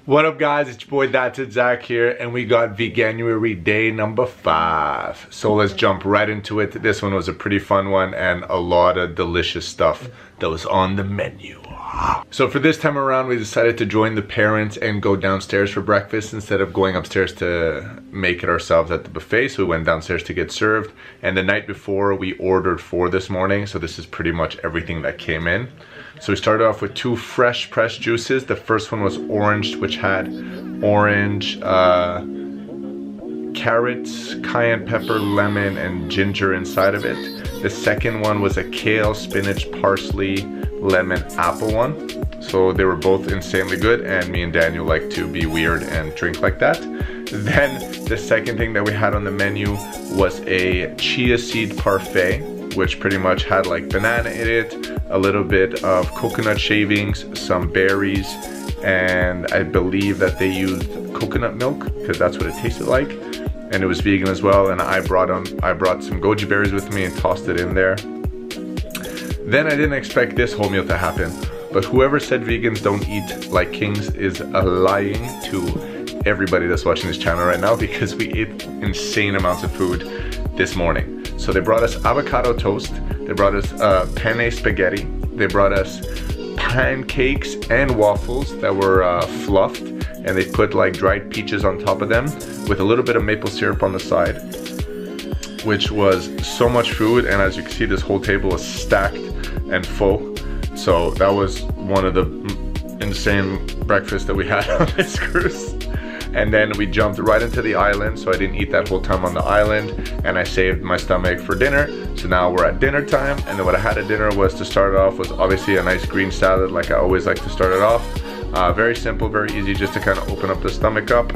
What up guys, it's your boy That's It Zach here, and we got Veganuary day number 5. So let's jump right into it. This one was a pretty fun one and a lot of delicious stuff that was on the menu. So for this time around, we decided to join the parents and go downstairs for breakfast instead of going upstairs to make it ourselves at the buffet. So we went downstairs to get served, and the night before we ordered 4 this morning, so this is pretty much everything that came in. So we started off with 2 fresh pressed juices. The first one was orange, which had orange, carrots, cayenne pepper, lemon, and ginger inside of it. The second one was a kale, spinach, parsley, lemon, apple one. So they were both insanely good, and me and Daniel like to be weird and drink like that. Then the second thing that we had on the menu was a chia seed parfait, which pretty much had like banana in it, a little bit of coconut shavings, some berries, and I believe that they used coconut milk because that's what it tasted like. And it was vegan as well, and I brought some goji berries with me and tossed it in there. Then I didn't expect this whole meal to happen, but whoever said vegans don't eat like kings is lying to everybody that's watching this channel right now, because we ate insane amounts of food this morning. So they brought us avocado toast, they brought us penne spaghetti, they brought us pancakes and waffles that were fluffed, and they put like dried peaches on top of them with a little bit of maple syrup on the side, which was so much food. And as you can see, this whole table was stacked and full. So that was one of the insane breakfasts that we had on this cruise. And then we jumped right into the island, so I didn't eat that whole time on the island, and I saved my stomach for dinner. So now we're at dinner time, and then what I had at dinner was, to start it off, was obviously a nice green salad, like I always like to start it off. Very simple, very easy, just to kind of open up the stomach up.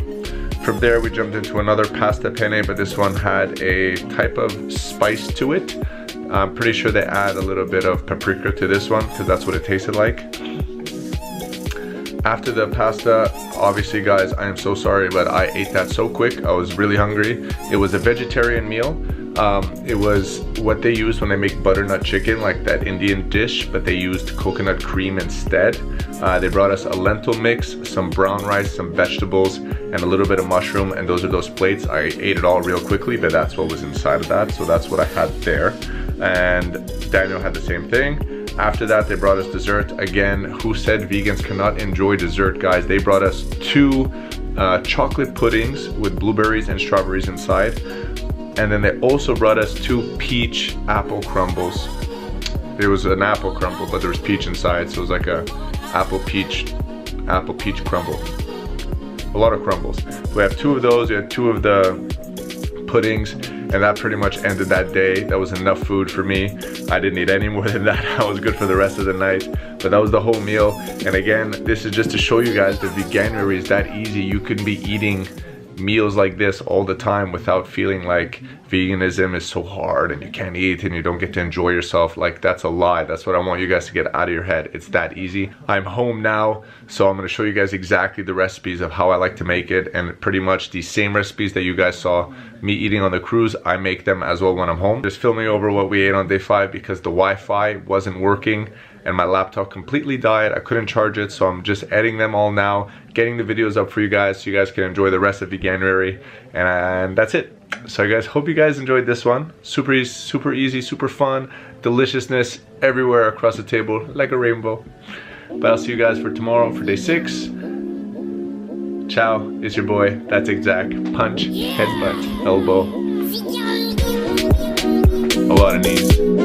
From there we jumped into another pasta penne, but this one had a type of spice to it. I'm pretty sure they add a little bit of paprika to this one because that's what it tasted like. After the pasta, obviously guys, I am so sorry, but I ate that so quick. I was really hungry. It was a vegetarian meal. It was what they use when they make butternut chicken, like that Indian dish, but they used coconut cream instead. They brought us a lentil mix, some brown rice, some vegetables, and a little bit of mushroom, and those are those plates. I ate it all real quickly, but that's what was inside of that, so that's what I had there. And Daniel had the same thing. After that, they brought us dessert. Again, who said vegans cannot enjoy dessert, guys? They brought us 2 chocolate puddings with blueberries and strawberries inside. And then they also brought us 2 peach apple crumbles. There was an apple crumble, but there was peach inside, so it was like a apple peach crumble. A lot of crumbles. We have 2 of those. We had 2 of the puddings, and that pretty much ended that day. That was enough food for me. I didn't eat any more than that. I was good for the rest of the night, but that was the whole meal. And again, this is just to show you guys that Veganuary is that easy. You can be eating meals like this all the time without feeling like veganism is so hard and you can't eat and you don't get to enjoy yourself. Like, that's a lie. That's what I want you guys to get out of your head. It's that easy. I'm home now, so I'm going to show you guys exactly the recipes of how I like to make it, and pretty much the same recipes that you guys saw me eating on the cruise, I make them as well when I'm home. Just filming over what we ate on day 5 because the Wi-Fi wasn't working and my laptop completely died. I couldn't charge it, so I'm just editing them all now, getting the videos up for you guys so you guys can enjoy the rest of Veganuary, and that's it. So guys, hope you guys enjoyed this one. Super easy, super fun, deliciousness everywhere across the table like a rainbow. But I'll see you guys for tomorrow for day 6. Ciao, it's your boy, That's Exact. Punch, headbutt, elbow. A lot of knees.